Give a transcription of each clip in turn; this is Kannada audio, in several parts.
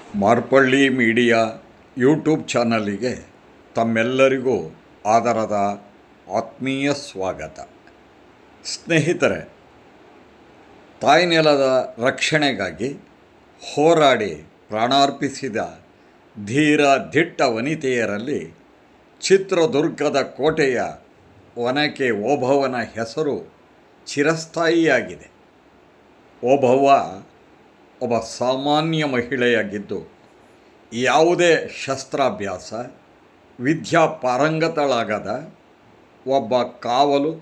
ಮಾರ್ಪಳ್ಳಿ ಮೀಡಿಯಾ ಯೂಟ್ಯೂಬ್ ಚಾನಲಿಗೆ ತಮ್ಮೆಲ್ಲರಿಗೂ ಆದರದ ಆತ್ಮೀಯ ಸ್ವಾಗತ. ಸ್ನೇಹಿತರೆ, ತಾಯ್ನೆಲದ ರಕ್ಷಣೆಗಾಗಿ ಹೋರಾಡಿ ಪ್ರಾಣಾರ್ಪಿಸಿದ ಧೀರ ದಿಟ್ಟ ವನಿತೆಯರಲ್ಲಿ ಚಿತ್ರದುರ್ಗದ ಕೋಟೆಯ ಒನಕೆ ಓಬವ್ವನ ಹೆಸರು ಚಿರಸ್ಥಾಯಿಯಾಗಿದೆ. ಓಬವ್ವ ಒಬ್ಬ ಸಾಮಾನ್ಯ ಮಹಿಳೆಯಾಗಿದ್ದು, ಯಾವುದೇ ಶಸ್ತ್ರಾಭ್ಯಾಸ ವಿದ್ಯಾಪಾರಂಗತಳಾಗದ ಒಬ್ಬ ಕಾವಲು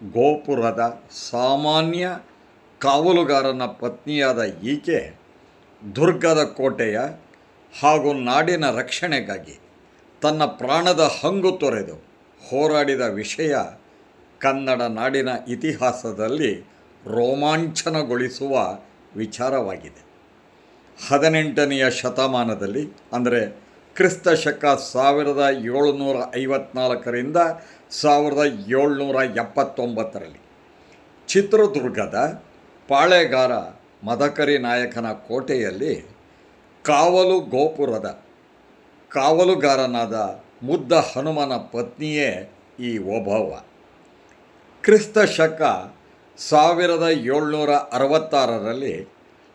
ಗೋಪುರದ ಸಾಮಾನ್ಯ ಕಾವಲುಗಾರನ ಪತ್ನಿಯಾದ ಈಕೆ ದುರ್ಗದ ಕೋಟೆಯ ಹಾಗೂ ನಾಡಿನ ರಕ್ಷಣೆಗಾಗಿ ತನ್ನ ಪ್ರಾಣದ ಹಂಗು ತೊರೆದು ಹೋರಾಡಿದ ವಿಷಯ ಕನ್ನಡ ನಾಡಿನ ಇತಿಹಾಸದಲ್ಲಿ ರೋಮಾಂಚನಗೊಳಿಸುವ ವಿಚಾರವಾಗಿದೆ. 18ನೆಯ ಶತಮಾನದಲ್ಲಿ, ಅಂದರೆ ಕ್ರಿಸ್ತ ಶಕ 1754ರಿಂದ 1779ರಲ್ಲಿ ಚಿತ್ರದುರ್ಗದ ಪಾಳೆಗಾರ ಮದಕರಿ ನಾಯಕನ ಕೋಟೆಯಲ್ಲಿ ಕಾವಲು ಗೋಪುರದ ಕಾವಲುಗಾರನಾದ ಮುದ್ದ ಹನುಮನ ಪತ್ನಿಯೇ ಈ ಓಬವ್ವ. ಕ್ರಿಸ್ತ ಶಕ 1766ರಲ್ಲಿ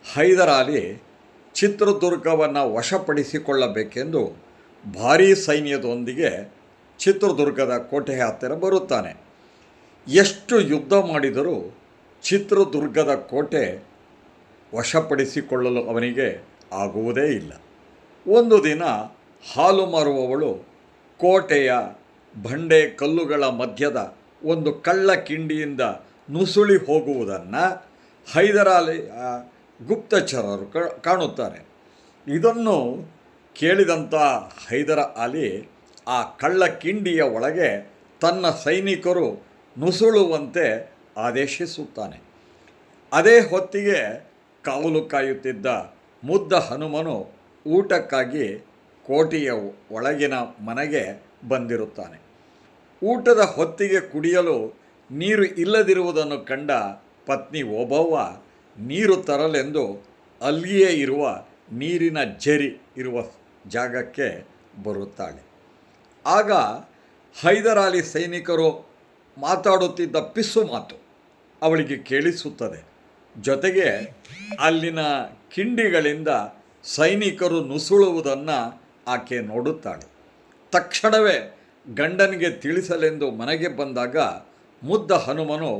ಹೈದರಾಲಿ ಚಿತ್ರದುರ್ಗವನ್ನು ವಶಪಡಿಸಿಕೊಳ್ಳಬೇಕೆಂದು ಭಾರೀ ಸೈನ್ಯದೊಂದಿಗೆ ಚಿತ್ರದುರ್ಗದ ಕೋಟೆ ಹತ್ತಿರ ಬರುತ್ತಾನೆ. ಎಷ್ಟು ಯುದ್ಧ ಮಾಡಿದರೂ ಚಿತ್ರದುರ್ಗದ ಕೋಟೆ ವಶಪಡಿಸಿಕೊಳ್ಳಲು ಅವನಿಗೆ ಆಗುವುದೇ ಇಲ್ಲ. ಒಂದು ದಿನ ಹಾಲು ಮಾರುವವಳು ಕೋಟೆಯ ಬಂಡೆ ಕಲ್ಲುಗಳ ಮಧ್ಯದ ಒಂದು ಕಳ್ಳ ಕಿಂಡಿಯಿಂದ ನುಸುಳಿ ಹೋಗುವುದನ್ನು ಹೈದರಾಲಿ ಗುಪ್ತಚರರು ಕಾಣುತ್ತಾರೆ. ಇದನ್ನು ಕೇಳಿದಂಥ ಹೈದರ ಅಲಿ ಆ ಕಳ್ಳ ಕಿಂಡಿಯ ಒಳಗೆ ತನ್ನ ಸೈನಿಕರು ನುಸುಳುವಂತೆ ಆದೇಶಿಸುತ್ತಾನೆ. ಅದೇ ಹೊತ್ತಿಗೆ ಕಾವಲು ಕಾಯುತ್ತಿದ್ದ ಮುದ್ದ ಹನುಮನು ಊಟಕ್ಕಾಗಿ ಕೋಟೆಯ ಒಳಗಿನ ಮನೆಗೆ ಬಂದಿರುತ್ತಾನೆ. ಊಟದ ಹೊತ್ತಿಗೆ ಕುಡಿಯಲು ನೀರು ಇಲ್ಲದಿರುವುದನ್ನು ಕಂಡ ಪತ್ನಿ ಓಬವ್ವ ನೀರು ತರಲೆಂದು ಅಲ್ಲಿಯೇ ಇರುವ ನೀರಿನ ಝರಿ ಇರುವ ಜಾಗಕ್ಕೆ ಬರುತ್ತಾಳೆ. ಆಗ ಹೈದರಾಲಿ ಸೈನಿಕರು ಮಾತಾಡುತ್ತಿದ್ದ ಪಿಸ್ಸು ಮಾತು ಅವಳಿಗೆ ಕೇಳಿಸುತ್ತದೆ. ಜೊತೆಗೆ ಅಲ್ಲಿನ ಕಿಂಡಿಗಳಿಂದ ಸೈನಿಕರು ನುಸುಳುವುದನ್ನು ಆಕೆ ನೋಡುತ್ತಾಳೆ. ತಕ್ಷಣವೇ ಗಂಡನಿಗೆ ತಿಳಿಸಲೆಂದು ಮನೆಗೆ ಬಂದಾಗ ಮುದ್ದ ಹನುಮನು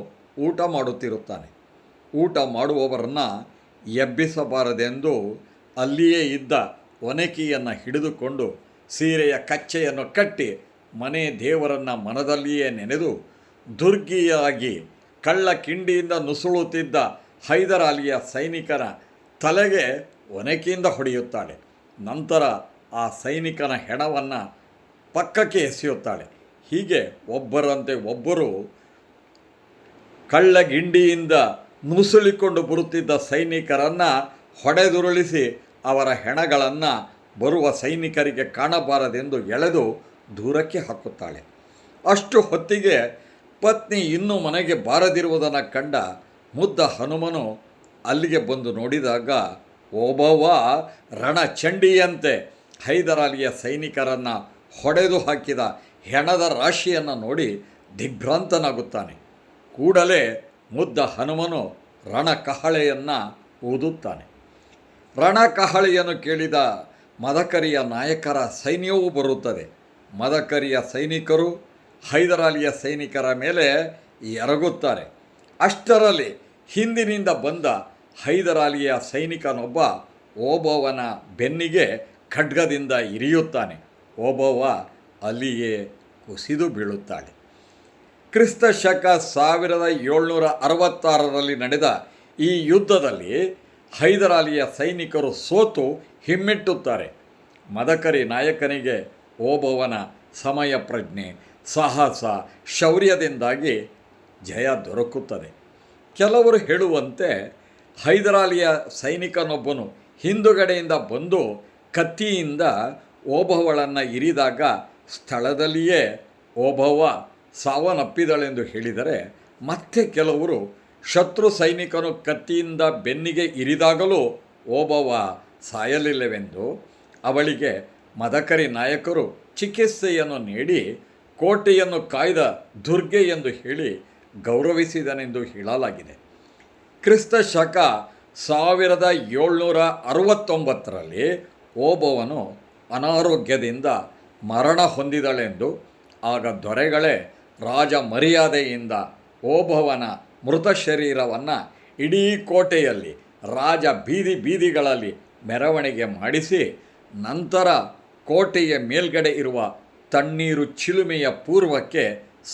ಊಟ ಮಾಡುತ್ತಿರುತ್ತಾನೆ. ಊಟ ಮಾಡುವವರನ್ನು ಎಬ್ಬಿಸಬಾರದೆಂದು ಅಲ್ಲಿಯೇ ಇದ್ದ ಒನಕೆಯನ್ನು ಹಿಡಿದುಕೊಂಡು ಸೀರೆಯ ಕಚ್ಚೆಯನ್ನು ಕಟ್ಟಿ ಮನೆ ದೇವರನ್ನು ಮನದಲ್ಲಿಯೇ ನೆನೆದು ದುರ್ಗಿಯಾಗಿ ಕಳ್ಳ ಕಿಂಡಿಯಿಂದ ನುಸುಳುತ್ತಿದ್ದ ಹೈದರಾಲಿಯ ಸೈನಿಕನ ತಲೆಗೆ ಒನಕೆಯಿಂದ ಹೊಡೆಯುತ್ತಾಳೆ. ನಂತರ ಆ ಸೈನಿಕನ ಹೆಣವನ್ನು ಪಕ್ಕಕ್ಕೆ ಎಸೆಯುತ್ತಾಳೆ. ಹೀಗೆ ಒಬ್ಬರಂತೆ ಒಬ್ಬರು ಕಳ್ಳಗಿಂಡಿಯಿಂದ ನುಸುಳಿಕೊಂಡು ಬರುತ್ತಿದ್ದ ಸೈನಿಕರನ್ನು ಹೊಡೆದುರುಳಿಸಿ ಅವರ ಹೆಣಗಳನ್ನು ಬರುವ ಸೈನಿಕರಿಗೆ ಕಾಣಬಾರದೆಂದು ಎಳೆದು ದೂರಕ್ಕೆ ಹಾಕುತ್ತಾಳೆ. ಅಷ್ಟು ಹೊತ್ತಿಗೆ ಪತ್ನಿ ಇನ್ನೂ ಮನೆಗೆ ಬಾರದಿರುವುದನ್ನು ಕಂಡ ಮುದ್ದ ಹನುಮನು ಅಲ್ಲಿಗೆ ಬಂದು ನೋಡಿದಾಗ ಓಬವ್ವ ರಣಚಂಡಿಯಂತೆ ಹೈದರಾಲಿಯ ಸೈನಿಕರನ್ನು ಹೊಡೆದು ಹಾಕಿದ ಹೆಣದ ರಾಶಿಯನ್ನು ನೋಡಿ ದಿಗ್ಭ್ರಾಂತನಾಗುತ್ತಾನೆ. ಕೂಡಲೇ ಮುದ್ದ ಹನುಮನು ರಣಕಹಳೆಯನ್ನು ಊದುತ್ತಾನೆ. ರಣಕಹಳೆಯನ್ನು ಕೇಳಿದ ಮದಕರಿಯ ನಾಯಕರ ಸೈನ್ಯವೂ ಬರುತ್ತದೆ. ಮದಕರಿಯ ಸೈನಿಕರು ಹೈದರಾಲಿಯ ಸೈನಿಕರ ಮೇಲೆ ಎರಗುತ್ತಾರೆ. ಅಷ್ಟರಲ್ಲಿ ಹಿಂದಿನಿಂದ ಬಂದ ಹೈದರಾಲಿಯ ಸೈನಿಕನೊಬ್ಬ ಓಬವ್ವನ ಬೆನ್ನಿಗೆ ಖಡ್ಗದಿಂದ ಇರಿಯುತ್ತಾನೆ. ಓಬವ್ವ ಅಲ್ಲಿಯೇ ಕುಸಿದು ಬೀಳುತ್ತಾಳೆ. ಕ್ರಿಸ್ತ ಶಕ 1766ರಲ್ಲಿ ನಡೆದ ಈ ಯುದ್ಧದಲ್ಲಿ ಹೈದರಾಲಿಯ ಸೈನಿಕರು ಸೋತು ಹಿಮ್ಮೆಟ್ಟುತ್ತಾರೆ. ಮದಕರಿ ನಾಯಕನಿಗೆ ಓಬವ್ವನ ಸಮಯ ಪ್ರಜ್ಞೆ, ಸಾಹಸ, ಶೌರ್ಯದಿಂದಾಗಿ ಜಯ ದೊರಕುತ್ತದೆ. ಕೆಲವರು ಹೇಳುವಂತೆ ಹೈದರಾಲಿಯ ಸೈನಿಕನೊಬ್ಬನು ಹಿಂದುಗಡೆಯಿಂದ ಬಂದು ಕತ್ತಿಯಿಂದ ಓಬವ್ವಳನ್ನು ಇರಿದಾಗ ಸ್ಥಳದಲ್ಲಿಯೇ ಓಬವ್ವ ಸಾವನ್ನಪ್ಪಿದಳೆಂದು ಹೇಳಿದರೆ, ಮತ್ತೆ ಕೆಲವರು ಶತ್ರು ಸೈನಿಕನು ಕತ್ತಿಯಿಂದ ಬೆನ್ನಿಗೆ ಇರಿದಾಗಲೂ ಓಬವ್ವ ಸಾಯಲಿಲ್ಲವೆಂದು ಅವಳಿಗೆ ಮದಕರಿ ನಾಯಕರು ಚಿಕಿತ್ಸೆಯನ್ನು ನೀಡಿ ಕೋಟೆಯನ್ನು ಕಾಯ್ದ ದುರ್ಗೆ ಎಂದು ಹೇಳಿ ಗೌರವಿಸಿದನೆಂದು ಹೇಳಲಾಗಿದೆ. ಕ್ರಿಸ್ತ ಶಕ 1769ರಲ್ಲಿ ಓಬವ್ವನು ಅನಾರೋಗ್ಯದಿಂದ ಮರಣ ಹೊಂದಿದಳೆಂದು ಆಗ ದೊರೆಗಳೇ ರಾಜ ಮರ್ಯಾದೆಯಿಂದ ಓಬವ್ವನ ಮೃತ ಶರೀರವನ್ನು ಇಡೀ ಕೋಟೆಯಲ್ಲಿ ರಾಜ ಬೀದಿಗಳಲ್ಲಿ ಮೆರವಣಿಗೆ ಮಾಡಿಸಿ ನಂತರ ಕೋಟೆಯ ಮೇಲ್ಗಡೆ ಇರುವ ತಣ್ಣೀರು ಚಿಲುಮೆಯ ಪೂರ್ವಕ್ಕೆ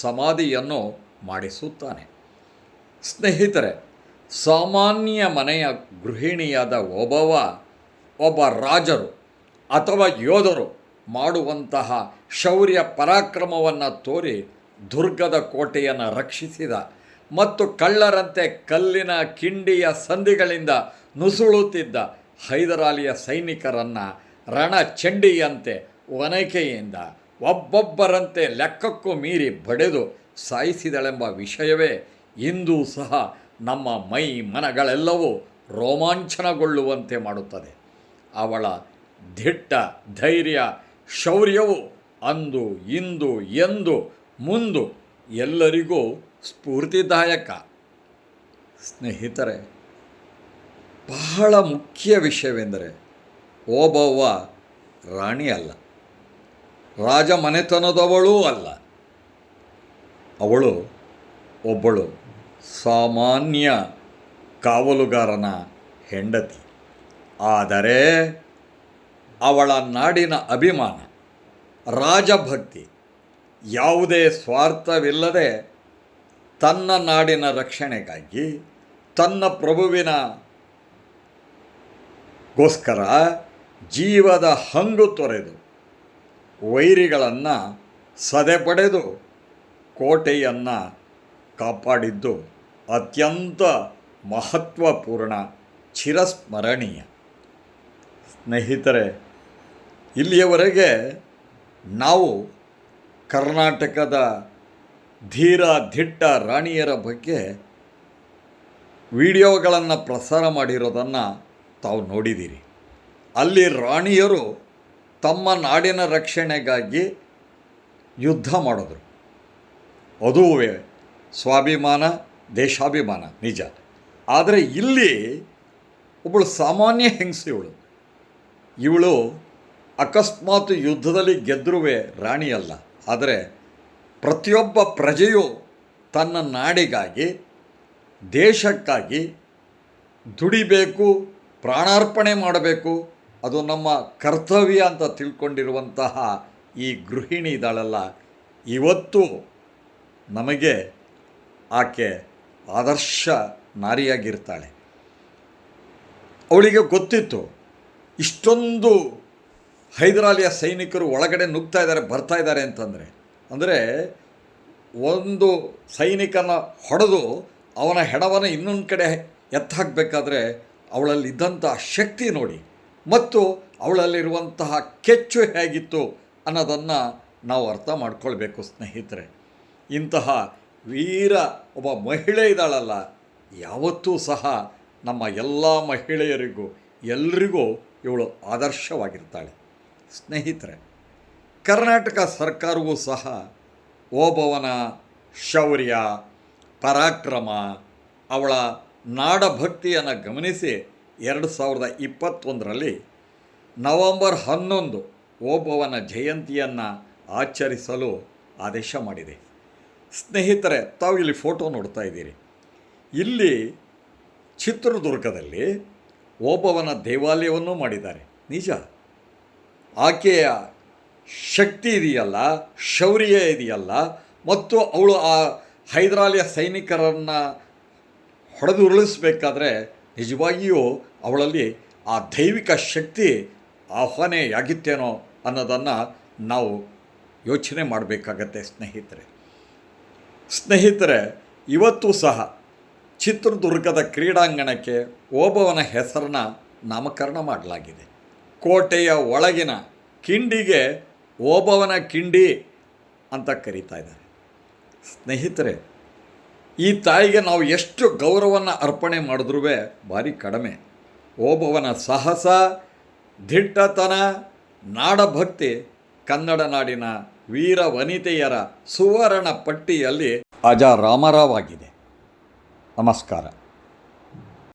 ಸಮಾಧಿಯನ್ನು ಮಾಡಿಸುತ್ತಾನೆ. ಸ್ನೇಹಿತರೆ, ಸಾಮಾನ್ಯ ಮನೆಯ ಗೃಹಿಣಿಯಾದ ಓಬವ್ವ ಒಬ್ಬ ರಾಜರು ಅಥವಾ ಯೋಧರು ಮಾಡುವಂತಹ ಶೌರ್ಯ ಪರಾಕ್ರಮವನ್ನು ತೋರಿ ದುರ್ಗದ ಕೋಟೆಯನ್ನು ರಕ್ಷಿಸಿದ ಮತ್ತು ಕಳ್ಳರಂತೆ ಕಲ್ಲಿನ ಕಿಂಡಿಯ ಸಂಧಿಗಳಿಂದ ನುಸುಳುತ್ತಿದ್ದ ಹೈದರಾಲಿಯ ಸೈನಿಕರನ್ನು ರಣಚಂಡಿಯಂತೆ ಒನಕೆಯಿಂದ ಒಬ್ಬೊಬ್ಬರಂತೆ ಲೆಕ್ಕಕ್ಕೂ ಮೀರಿ ಬಡೆದು ಸಾಯಿಸಿದಳೆಂಬ ವಿಷಯವೇ ಇಂದೂ ಸಹ ನಮ್ಮ ಮೈ ಮನಗಳೆಲ್ಲವೂ ರೋಮಾಂಚನಗೊಳ್ಳುವಂತೆ ಮಾಡುತ್ತದೆ. ಅವಳ ದಿಟ್ಟ ಧೈರ್ಯ ಶೌರ್ಯವು ಅಂದು ಇಂದು ಎಂದು ಮುಂದು ಎಲ್ಲರಿಗೂ ಸ್ಫೂರ್ತಿದಾಯಕ. ಸ್ನೇಹಿತರೆ, ಬಹಳ ಮುಖ್ಯ ವಿಷಯವೆಂದರೆ ಓಬವ್ವ ರಾಣಿ ಅಲ್ಲ, ರಾಜ ಮನೆತನದವಳೂ ಅಲ್ಲ. ಅವಳು ಒಬ್ಬಳು ಸಾಮಾನ್ಯ ಕಾವಲುಗಾರನ ಹೆಂಡತಿ. ಆದರೆ ಅವಳ ನಾಡಿನ ಅಭಿಮಾನ, ರಾಜಭಕ್ತಿ, ಯಾವುದೇ ಸ್ವಾರ್ಥವಿಲ್ಲದೆ ತನ್ನ ನಾಡಿನ ರಕ್ಷಣೆಗಾಗಿ ತನ್ನ ಪ್ರಭುವಿನ ಗೋಸ್ಕರ ಜೀವದ ಹಂಗು ತೊರೆದು ವೈರಿಗಳನ್ನು ಸದೆಪಡೆದು ಕೋಟೆಯನ್ನು ಕಾಪಾಡಿದ್ದು ಅತ್ಯಂತ ಮಹತ್ವಪೂರ್ಣ, ಚಿರಸ್ಮರಣೀಯ. ಸ್ನೇಹಿತರೆ, ಇಲ್ಲಿಯವರೆಗೆ ನಾವು ಕರ್ನಾಟಕದ ಧೀರ ದಿಟ್ಟ ರಾಣಿಯರ ಬಗ್ಗೆ ವಿಡಿಯೋಗಳನ್ನು ಪ್ರಸಾರ ಮಾಡಿರೋದನ್ನು ತಾವು ನೋಡಿದ್ದೀರಿ. ಅಲ್ಲಿ ರಾಣಿಯರು ತಮ್ಮ ನಾಡಿನ ರಕ್ಷಣೆಗಾಗಿ ಯುದ್ಧ ಮಾಡಿದ್ರು. ಅದೂ ಸ್ವಾಭಿಮಾನ, ದೇಶಾಭಿಮಾನ ನಿಜ. ಆದರೆ ಇಲ್ಲಿ ಒಬ್ಬಳು ಸಾಮಾನ್ಯ ಹೆಂಗಸು. ಇವಳು ಅಕಸ್ಮಾತ್ ಯುದ್ಧದಲ್ಲಿ ಗೆದ್ದರೂ ರಾಣಿಯಲ್ಲ. ಆದರೆ ಪ್ರತಿಯೊಬ್ಬ ಪ್ರಜೆಯು ತನ್ನ ನಾಡಿಗಾಗಿ, ದೇಶಕ್ಕಾಗಿ ದುಡಿಬೇಕು, ಪ್ರಾಣಾರ್ಪಣೆ ಮಾಡಬೇಕು, ಅದು ನಮ್ಮ ಕರ್ತವ್ಯ ಅಂತ ತಿಳ್ಕೊಂಡಿರುವಂತಹ ಈ ಗೃಹಿಣಿ ಇದ್ದಾಳಲ್ಲ, ಇವತ್ತು ನಮಗೆ ಆಕೆ ಆದರ್ಶ ನಾರಿಯಾಗಿರ್ತಾಳೆ. ಅವಳಿಗೆ ಗೊತ್ತಿತ್ತು ಇಷ್ಟೊಂದು ಹೈದರಾಲಿಯ ಸೈನಿಕರು ಒಳಗಡೆ ನುಗ್ತಾ ಇದ್ದಾರೆ, ಬರ್ತಾ ಇದ್ದಾರೆ ಅಂತಂದರೆ. ಅಂದರೆ ಒಂದು ಸೈನಿಕನ ಹೊಡೆದು ಅವನ ಹೆಣವನ್ನು ಇನ್ನೊಂದು ಕಡೆ ಎತ್ತಾಕಬೇಕಾದ್ರೆ ಅವಳಲ್ಲಿದ್ದಂಥ ಶಕ್ತಿ ನೋಡಿ, ಮತ್ತು ಅವಳಲ್ಲಿರುವಂತಹ ಕೆಚ್ಚು ಹೇಗಿತ್ತು ಅನ್ನೋದನ್ನು ನಾವು ಅರ್ಥ ಮಾಡ್ಕೊಳ್ಬೇಕು. ಸ್ನೇಹಿತರೆ, ಇಂತಹ ವೀರ ಒಬ್ಬ ಮಹಿಳೆ ಇದ್ದಾಳಲ್ಲ, ಯಾವತ್ತೂ ಸಹ ನಮ್ಮ ಎಲ್ಲ ಮಹಿಳೆಯರಿಗೂ ಎಲ್ರಿಗೂ ಇವಳು ಆದರ್ಶವಾಗಿರ್ತಾಳೆ. ಸ್ನೇಹಿತರೆ, ಕರ್ನಾಟಕ ಸರ್ಕಾರವೂ ಸಹ ಓಬವ್ವನ ಶೌರ್ಯ, ಪರಾಕ್ರಮ, ಅವಳ ನಾಡಭಕ್ತಿಯನ್ನು ಗಮನಿಸಿ 2021ರಲ್ಲಿ ನವೆಂಬರ್ 11 ಓಬವ್ವನ ಜಯಂತಿಯನ್ನು ಆಚರಿಸಲು ಆದೇಶ ಮಾಡಿದೆ. ಸ್ನೇಹಿತರೆ, ತಾವು ಇಲ್ಲಿ ಫೋಟೋ ನೋಡ್ತಾ ಇದ್ದೀರಿ. ಇಲ್ಲಿ ಚಿತ್ರದುರ್ಗದಲ್ಲಿ ಓಬವ್ವನ ದೇವಾಲಯವನ್ನು ಮಾಡಿದ್ದಾರೆ. ನಿಜ, ಆಕೆಯ ಶಕ್ತಿ ಇದೆಯಲ್ಲ, ಶೌರ್ಯ ಇದೆಯಲ್ಲ, ಮತ್ತು ಅವಳು ಆ ಹೈದರಾಲಿಯ ಸೈನಿಕರನ್ನು ಹೊಡೆದು ಉರುಳಿಸಬೇಕಾದ್ರೆ ನಿಜವಾಗಿಯೂ ಅವಳಲ್ಲಿ ಆ ದೈವಿಕ ಶಕ್ತಿ ಆಹ್ವಾನೆಯಾಗಿತ್ತೇನೋ ಅನ್ನೋದನ್ನು ನಾವು ಯೋಚನೆ ಮಾಡಬೇಕಾಗತ್ತೆ. ಸ್ನೇಹಿತರೆ, ಇವತ್ತು ಸಹ ಚಿತ್ರದುರ್ಗದ ಕ್ರೀಡಾಂಗಣಕ್ಕೆ ಓಬವ್ವನ ಹೆಸರನ್ನು ನಾಮಕರಣ ಮಾಡಲಾಗಿದೆ. ಕೋಟೆಯ ಒಳಗಿನ ಕಿಂಡಿಗೆ ಓಬವ್ವನ ಕಿಂಡಿ ಅಂತ ಕರೀತಾ ಇದ್ದಾರೆ. ಸ್ನೇಹಿತರೆ, ಈ ತಾಯಿಗೆ ನಾವು ಎಷ್ಟು ಗೌರವವನ್ನು ಅರ್ಪಣೆ ಮಾಡಿದ್ರೂ ಭಾರಿ ಕಡಿಮೆ. ಓಬವ್ವನ ಸಾಹಸ, ದಿಟ್ಟತನ, ನಾಡಭಕ್ತಿ ಕನ್ನಡ ನಾಡಿನ ವೀರ ವನಿತೆಯರ ಸುವರ್ಣ ಪಟ್ಟಿಯಲ್ಲಿ ಅಜರಾಮರವಾಗಿದೆ. ನಮಸ್ಕಾರ.